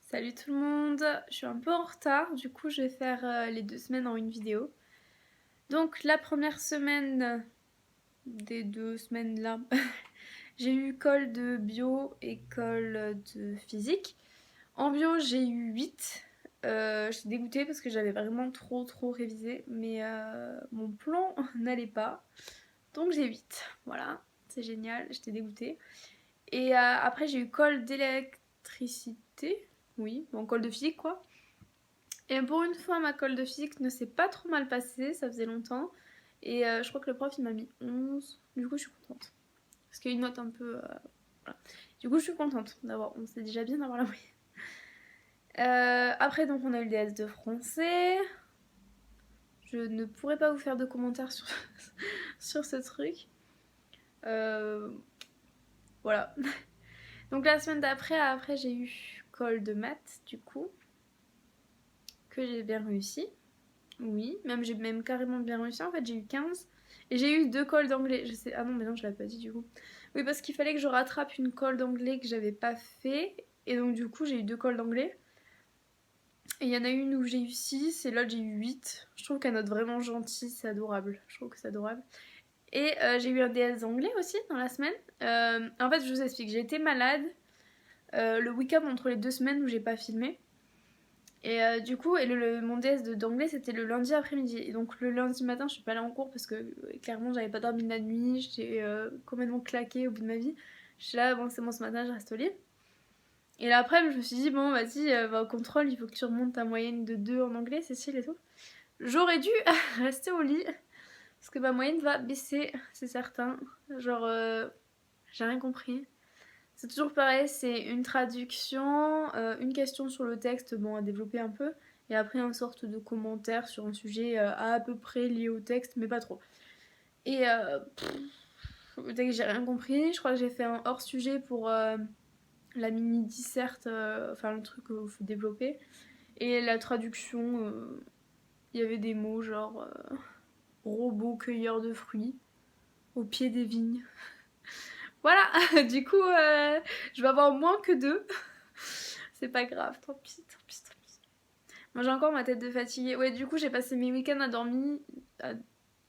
Salut tout le monde, je suis un peu en retard, du coup je vais faire les 2 semaines en une vidéo. Donc la première semaine des 2 semaines là, j'ai eu colle de bio et colle de physique. En bio j'ai eu 8. J'étais dégoûtée parce que j'avais vraiment trop révisé, mais mon plan n'allait pas. Donc j'ai 8, voilà, c'est génial, j'étais dégoûtée. Et après j'ai eu colle d'électricité, oui, bon colle de physique quoi. Et pour une fois, ma colle de physique ne s'est pas trop mal passée, ça faisait longtemps. Et je crois que le prof il m'a mis 11. Du coup, je suis contente. Parce qu'il y a une note un peu. Voilà. Du coup, je suis contente d'avoir 11. C'est déjà bien d'avoir la moyenne. Après, donc, on a eu le DS de français. Je ne pourrais pas vous faire de commentaires sur, sur ce truc. Voilà. Donc, la semaine après j'ai eu colle de maths, du coup. Que j'ai bien réussi. Oui, même j'ai même carrément bien réussi. En fait, j'ai eu 15. Et j'ai eu 2 colles d'anglais. Je sais. Ah non, mais non, je l'avais pas dit du coup. Oui, parce qu'il fallait que je rattrape une colle d'anglais que j'avais pas fait. Et donc, du coup, j'ai eu 2 colles d'anglais. Et il y en a une où j'ai eu 6 et l'autre j'ai eu 8. Je trouve qu'elle note vraiment gentille, c'est adorable. Je trouve que c'est adorable. Et j'ai eu un DS d'anglais aussi dans la semaine. En fait, je vous explique. J'ai été malade le week-end entre les 2 semaines où j'ai pas filmé. Et du coup, mon DS d'anglais c'était le lundi après-midi. Et donc le lundi matin, je suis pas allée en cours parce que clairement j'avais pas dormi de la nuit, j'étais complètement claquée au bout de ma vie. Je suis là, bon c'est bon ce matin, je reste au lit. Et là après, je me suis dit, bon vas-y, va au contrôle, il faut que tu remontes ta moyenne de 2 en anglais, Cécile et tout. J'aurais dû rester au lit parce que ma moyenne va baisser, c'est certain. Genre, j'ai rien compris. C'est toujours pareil, c'est une traduction, une question sur le texte, bon, à développer un peu, et après une sorte de commentaire sur un sujet à peu près lié au texte, mais pas trop. Et dès que j'ai rien compris, je crois que j'ai fait un hors-sujet pour la mini-disserte, enfin le truc qu'il faut développer. Et la traduction, il y avait des mots genre robot cueilleur de fruits, au pied des vignes. Voilà, du coup, je vais avoir moins que 2. C'est pas grave, tant pis, tant pis, tant pis. Moi j'ai encore ma tête de fatiguée. Ouais, du coup j'ai passé mes week-ends à dormir.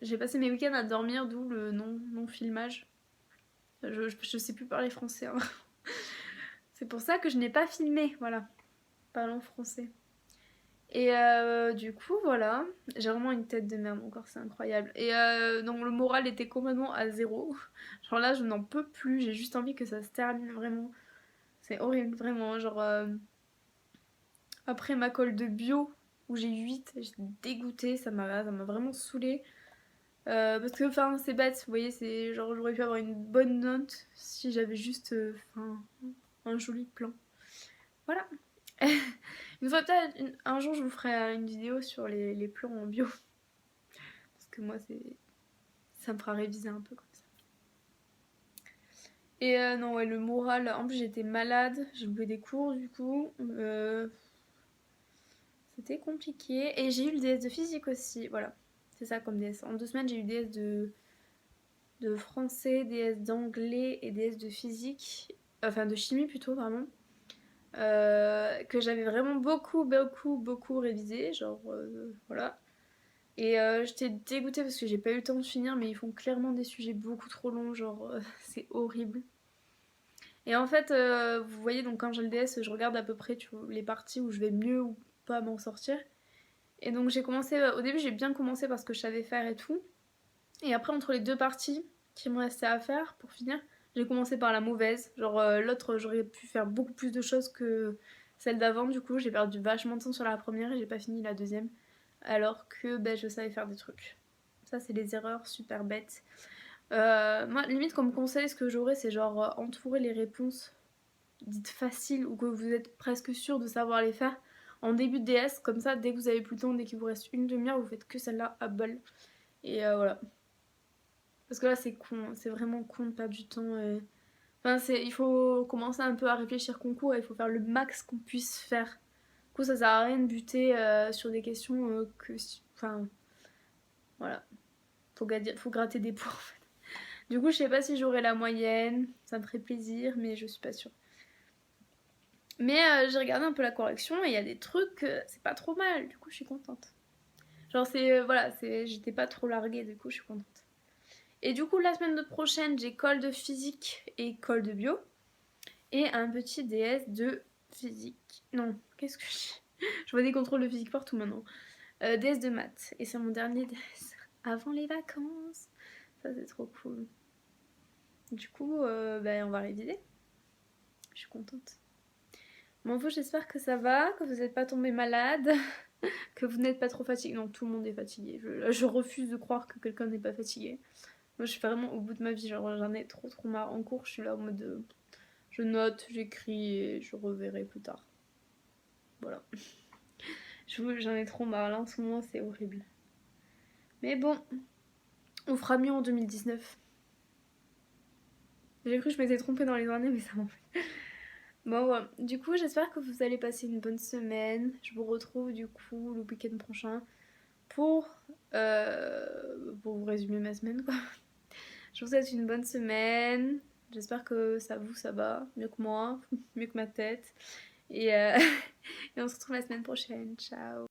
J'ai passé mes week-ends à dormir, d'où le non-filmage. Je sais plus parler français. Hein. C'est pour ça que je n'ai pas filmé, voilà. Parlons français. Et du coup, voilà. J'ai vraiment une tête de merde encore, c'est incroyable. Et donc le moral était complètement à zéro. Genre là, je n'en peux plus. J'ai juste envie que ça se termine vraiment. C'est horrible, vraiment. Genre, après ma colle de bio, où j'ai eu 8, j'étais dégoûtée, ça m'a vraiment saoulée. Parce que, enfin, c'est bête, vous voyez, c'est genre j'aurais pu avoir une bonne note si j'avais juste un joli plan. Voilà. Une fois peut-être, un jour je vous ferai une vidéo sur les plans en bio. Parce que moi, ça me fera réviser un peu comme ça. Et non, ouais, le moral, en plus j'étais malade, j'ai loupé des cours du coup. C'était compliqué. Et j'ai eu le DS de physique aussi, voilà. C'est ça comme DS. En 2 semaines, j'ai eu DS de français, DS d'anglais et DS de physique. Enfin, de chimie plutôt, vraiment. Que j'avais vraiment beaucoup révisé. Genre, voilà. Et j'étais dégoûtée parce que j'ai pas eu le temps de finir, mais ils font clairement des sujets beaucoup trop longs. Genre, c'est horrible. Et en fait, vous voyez, donc quand j'ai le DS, je regarde à peu près les parties où je vais mieux ou pas m'en sortir. Et donc j'ai commencé, au début j'ai bien commencé parce que je savais faire et tout. Et après entre les 2 parties qui me restaient à faire pour finir, j'ai commencé par la mauvaise. Genre l'autre j'aurais pu faire beaucoup plus de choses que celle d'avant, du coup j'ai perdu vachement de temps sur la première et j'ai pas fini la deuxième. Alors que ben, je savais faire des trucs. Ça c'est les erreurs super bêtes. Moi limite comme conseil ce que j'aurais c'est genre entourer les réponses dites faciles ou que vous êtes presque sûr de savoir les faire en début de DS, comme ça dès que vous avez plus le temps, dès qu'il vous reste une demi-heure, vous faites que celle-là à bol. Et voilà. Parce que là c'est con, c'est vraiment con de perdre du temps. Enfin, il faut commencer un peu à réfléchir concours et il faut faire le max qu'on puisse faire. Du coup ça sert à rien de buter sur des questions Enfin, voilà. Faut gratter des points en fait. Du coup je sais pas si j'aurai la moyenne, ça me ferait plaisir, mais je suis pas sûre. Mais j'ai regardé un peu la correction et il y a des trucs, c'est pas trop mal, du coup je suis contente. Genre voilà, j'étais pas trop larguée, du coup je suis contente. Et du coup la semaine prochaine j'ai colle de physique et colle de bio. Et un petit DS de physique. Non, qu'est-ce que je vois des contrôles de physique partout maintenant. DS de maths. Et c'est mon dernier DS avant les vacances. Ça c'est trop cool. Du coup, on va réviser. Je suis contente. Bon, vous, j'espère que ça va, que vous n'êtes pas tombé malade, que vous n'êtes pas trop fatigué. Non, tout le monde est fatigué. Je refuse de croire que quelqu'un n'est pas fatigué. Moi, je suis vraiment au bout de ma vie. Genre, j'en ai trop marre. En cours, je suis là en mode. Je note, j'écris et je reverrai plus tard. Voilà. J'en ai trop marre. Là, en ce moment, c'est horrible. Mais bon, on fera mieux en 2019. J'ai cru que je m'étais trompée dans les années, mais ça m'en fait. Bon, voilà. Du coup, j'espère que vous allez passer une bonne semaine. Je vous retrouve du coup le week-end prochain pour vous résumer ma semaine, quoi. Je vous souhaite une bonne semaine. J'espère que ça va, mieux que moi, mieux que ma tête. Et, et on se retrouve la semaine prochaine. Ciao.